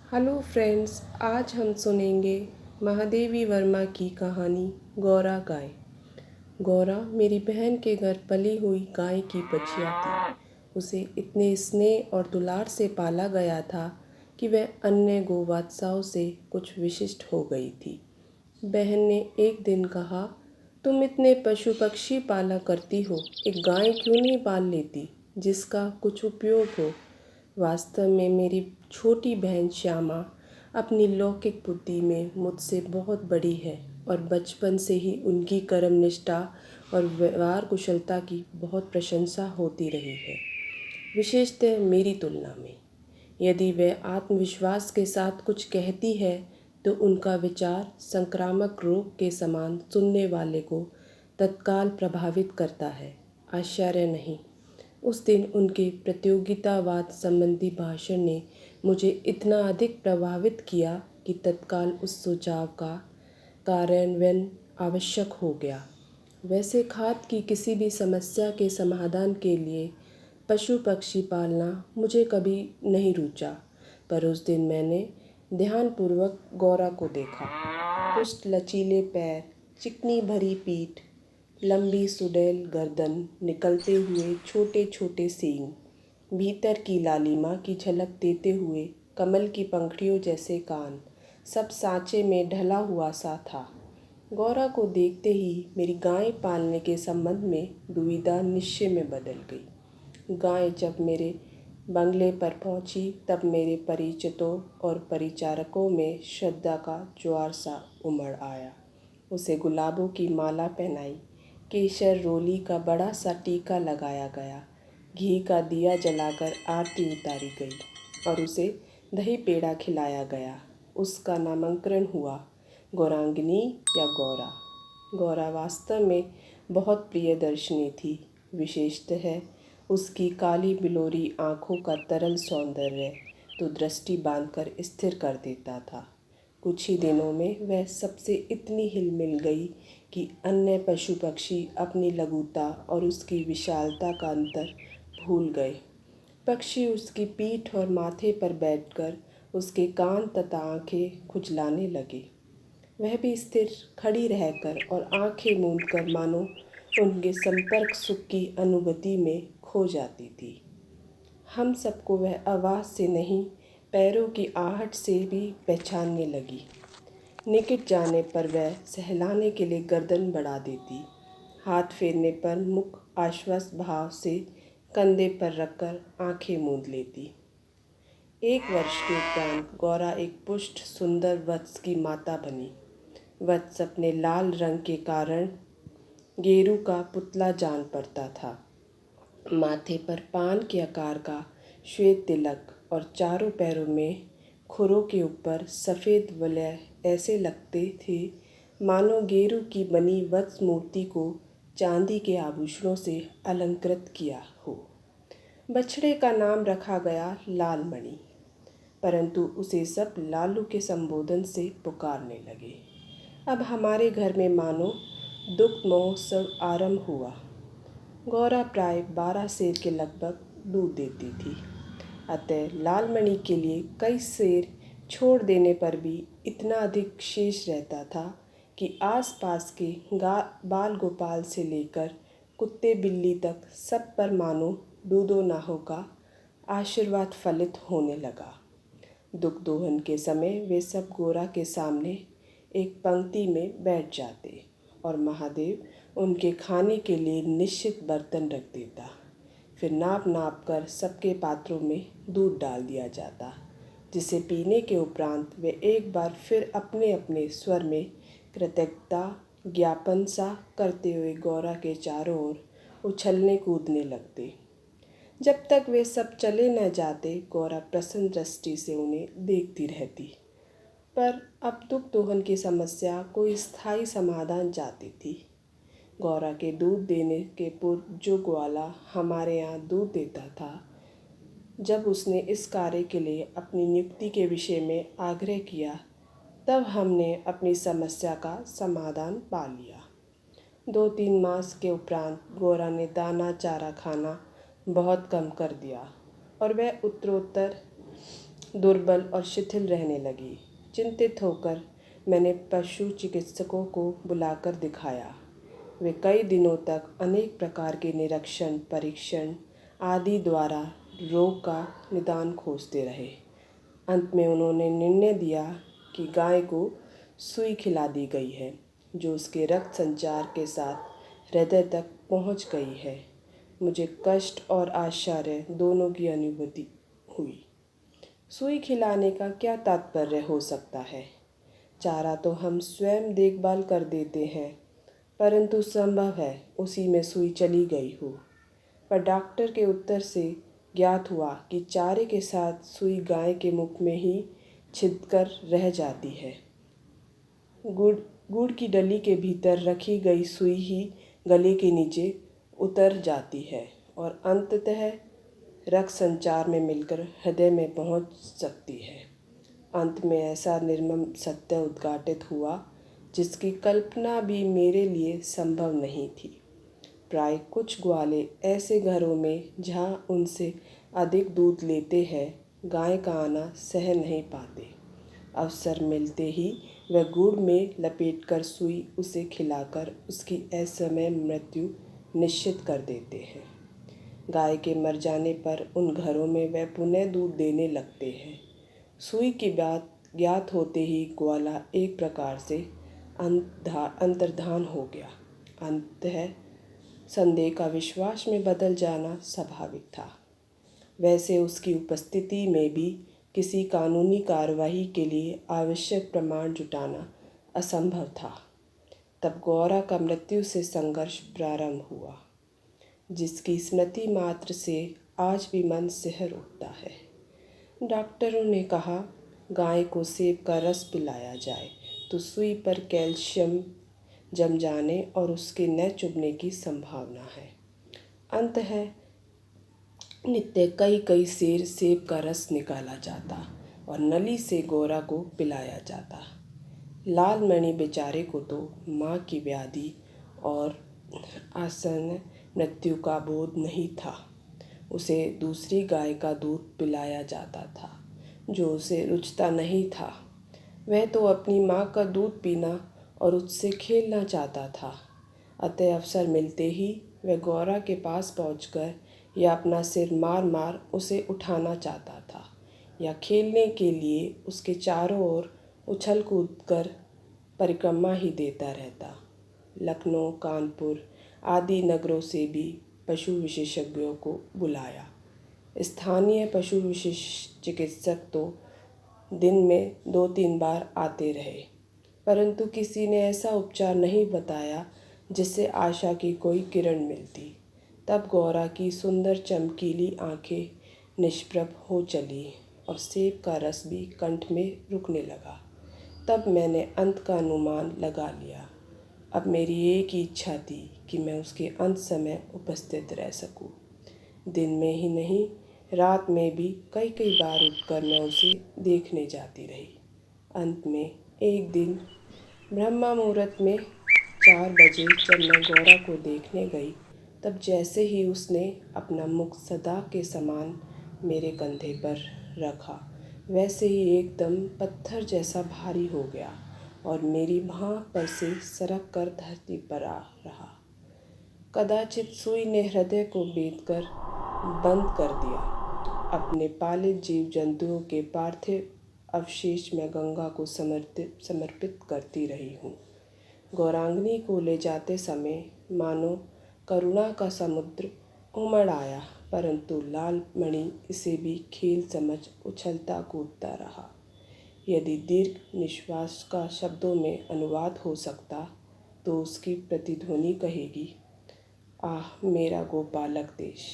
Hello friends, आज हम सुनेंगे महादेवी वर्मा की कहानी गौरा गाय। गौरा मेरी बहन के घर पली हुई गाय की बच्चियाँ थी। उसे इतने स्नेह और दुलार से पाला गया था कि वह अन्य गोवत्साओं से कुछ विशिष्ट हो गई थी। बहन ने एक दिन कहा, तुम इतने पशु पक्षी पाला करती हो, एक गाय क्यों नहीं पाल लेती जिसका कुछ उपयोग हो। वास्तव में मेरी छोटी बहन श्यामा अपनी लौकिक बुद्धि में मुझसे बहुत बड़ी है और बचपन से ही उनकी कर्मनिष्ठा और व्यवहार कुशलता की बहुत प्रशंसा होती रही है, विशेषतः मेरी तुलना में। यदि वह आत्मविश्वास के साथ कुछ कहती है तो उनका विचार संक्रामक रोग के समान सुनने वाले को तत्काल प्रभावित करता है। आश्चर्य नहीं, उस दिन उनके प्रतियोगितावाद संबंधी भाषण ने मुझे इतना अधिक प्रभावित किया कि तत्काल उस सुझाव का कार्यान्वयन आवश्यक हो गया। वैसे खाद की किसी भी समस्या के समाधान के लिए पशु पक्षी पालना मुझे कभी नहीं रुचा, पर उस दिन मैंने ध्यानपूर्वक गौरा को देखा। पुष्ट लचीले पैर, चिकनी भरी पीठ, लंबी सुडैल गर्दन, निकलते हुए छोटे छोटे सींग, भीतर की लालिमा की झलक देते हुए कमल की पंखुड़ियों जैसे कान, सब सांचे में ढला हुआ सा था। गौरा को देखते ही मेरी गाय पालने के संबंध में दुविधा निश्चय में बदल गई। गाय जब मेरे बंगले पर पहुंची तब मेरे परिचितों और परिचारकों में श्रद्धा का ज्वार सा उमड़ आया। उसे गुलाबों की माला पहनाई, केसर रोली का बड़ा सा टीका लगाया गया, घी का दिया जलाकर आरती उतारी गई और उसे दही पेड़ा खिलाया गया। उसका नामकरण हुआ गौरांगिनी या गौरा। गौरा वास्तव में बहुत प्रियदर्शनी थी। विशेषतः उसकी काली बिलोरी आँखों का तरल सौंदर्य तो दृष्टि बांधकर स्थिर कर देता था। कुछ ही दिनों में वह सबसे इतनी हिलमिल गई कि अन्य पशु पक्षी अपनी लघुता और उसकी विशालता का अंतर भूल गए। पक्षी उसकी पीठ और माथे पर बैठकर उसके कान तथा आँखें खुजलाने लगे। वह भी स्थिर खड़ी रहकर और आंखें मूंदकर मानो उनके संपर्क सुख की अनुभूति में खो जाती थी। हम सबको वह आवाज़ से नहीं, पैरों की आहट से भी पहचानने लगी। निकट जाने पर वह सहलाने के लिए गर्दन बढ़ा देती, हाथ फेरने पर मुख आश्वस्त भाव से कंधे पर रखकर आंखें मूंद लेती। एक वर्ष के उपरांत गौरा एक पुष्ट सुंदर वत्स की माता बनी। वत्स अपने लाल रंग के कारण गेरू का पुतला जान पड़ता था। माथे पर पान के आकार का श्वेत तिलक और चारों पैरों में खुरों के ऊपर सफ़ेद वलय ऐसे लगते थे मानो गेरू की बनी वत्स मूर्ति को चांदी के आभूषणों से अलंकृत किया हो। बछड़े का नाम रखा गया लालमणि, परंतु उसे सब लालू के संबोधन से पुकारने लगे। अब हमारे घर में मानो दुग्ध महोत्सव आरंभ हुआ। गौरा प्राय 12 सेर के लगभग दूध देती थी, अतः लालमणि के लिए कई सेर छोड़ देने पर भी इतना अधिक शेष रहता था कि आसपास के बाल गोपाल से लेकर कुत्ते बिल्ली तक सब पर मानो दूधो नाहों का आशीर्वाद फलित होने लगा। दुख दोहन के समय वे सब गौरा के सामने एक पंक्ति में बैठ जाते और महादेव उनके खाने के लिए निश्चित बर्तन रख देता। फिर नाप नाप कर सबके पात्रों में दूध डाल दिया जाता, जिसे पीने के उपरांत वे एक बार फिर अपने अपने स्वर में कृतज्ञता ज्ञापन सा करते हुए गौरा के चारों ओर उछलने कूदने लगते। जब तक वे सब चले न जाते गौरा प्रसन्न दृष्टि से उन्हें देखती रहती। पर अब दुख दोहन की समस्या कोई स्थायी समाधान चाहती थी। गौरा के दूध देने के पूर्व जो ग्वाला हमारे यहाँ दूध देता था, जब उसने इस कार्य के लिए अपनी नियुक्ति के विषय में आग्रह किया तब हमने अपनी समस्या का समाधान पा लिया। 2-3 मास के उपरांत गौरा ने दाना चारा खाना बहुत कम कर दिया और वह उत्तरोत्तर दुर्बल और शिथिल रहने लगी। चिंतित होकर मैंने पशु चिकित्सकों को बुलाकर दिखाया। वे कई दिनों तक अनेक प्रकार के निरीक्षण, परीक्षण आदि द्वारा रोग का निदान खोजते रहे। अंत में उन्होंने निर्णय दिया कि गाय को सुई खिला दी गई है, जो उसके रक्त संचार के साथ हृदय तक पहुंच गई है। मुझे कष्ट और आश्चर्य दोनों की अनुभूति हुई। सुई खिलाने का क्या तात्पर्य हो सकता है? चारा तो हम स्वयं देखभाल कर देते हैं, परंतु संभव है उसी में सुई चली गई हो। पर डॉक्टर के उत्तर से ज्ञात हुआ कि चारे के साथ सुई गाय के मुख में ही छिदकर रह जाती है। गुड़ की डली के भीतर रखी गई सुई ही गले के नीचे उतर जाती है और अंततः रक्त संचार में मिलकर हृदय में पहुंच सकती है। अंत में ऐसा निर्मम सत्य उद्घाटित हुआ जिसकी कल्पना भी मेरे लिए संभव नहीं थी। प्राय कुछ ग्वाले ऐसे घरों में जहाँ उनसे अधिक दूध लेते हैं, गाय का आना सह नहीं पाते। अवसर मिलते ही वह गुड़ में लपेटकर सुई उसे खिलाकर उसकी असमय मृत्यु निश्चित कर देते हैं। गाय के मर जाने पर उन घरों में वह पुनः दूध देने लगते हैं। सुई की बात ज्ञात होते ही ग्वाला एक प्रकार से अंतर्धान हो गया। अंततः संदेह का विश्वास में बदल जाना स्वाभाविक था। वैसे उसकी उपस्थिति में भी किसी कानूनी कार्रवाई के लिए आवश्यक प्रमाण जुटाना असंभव था। तब गौरा का मृत्यु से संघर्ष प्रारंभ हुआ, जिसकी स्मृति मात्र से आज भी मन सिहर उठता है। डॉक्टरों ने कहा, गाय को सेब का रस पिलाया जाए तो सुई पर कैल्शियम जम जाने और उसके न चुभने की संभावना है। अंततः नित्य कई सेर सेब का रस निकाला जाता और नली से गौरा को पिलाया जाता। लालमणि बेचारे को तो माँ की व्याधि और आसन्न मृत्यु का बोध नहीं था। उसे दूसरी गाय का दूध पिलाया जाता था, जो उसे रुचता नहीं था। वह तो अपनी माँ का दूध पीना और उससे खेलना चाहता था। अतः अवसर मिलते ही वह गौरा के पास पहुंचकर या अपना सिर मार मार उसे उठाना चाहता था या खेलने के लिए उसके चारों ओर उछल कूद कर परिक्रमा ही देता रहता। लखनऊ, कानपुर आदि नगरों से भी पशु विशेषज्ञों को बुलाया। स्थानीय पशु चिकित्सक तो दिन में 2-3 बार आते रहे, परंतु किसी ने ऐसा उपचार नहीं बताया जिससे आशा की कोई किरण मिलती। तब गौरा की सुंदर चमकीली आंखें निष्प्रभ हो चली और सेब का रस भी कंठ में रुकने लगा। तब मैंने अंत का अनुमान लगा लिया। अब मेरी एक ही इच्छा थी कि मैं उसके अंत समय उपस्थित रह सकूं। दिन में ही नहीं, रात में भी कई बार उठकर मैं उसे देखने जाती रही। अंत में एक दिन ब्रह्म मुहूर्त में 4 बजे जब मैं गौरा को देखने गई, तब जैसे ही उसने अपना मुख सदा के समान मेरे कंधे पर रखा, वैसे ही एकदम पत्थर जैसा भारी हो गया और मेरी भां पर से सरक कर धरती पर आ रहा। कदाचित सुई ने हृदय को बेधकर बंद कर दिया। अपने पालित जीव जंतुओं के पार्थिव अवशेष मैं गंगा को समर्पित करती रही हूँ। गौरांगनी को ले जाते समय मानो करुणा का समुद्र उमड़ आया, परंतु लालमणि इसे भी खेल समझ उछलता कूदता रहा। यदि दीर्घ निश्वास का शब्दों में अनुवाद हो सकता तो उसकी प्रतिध्वनि कहेगी, आह मेरा गोपालक देश।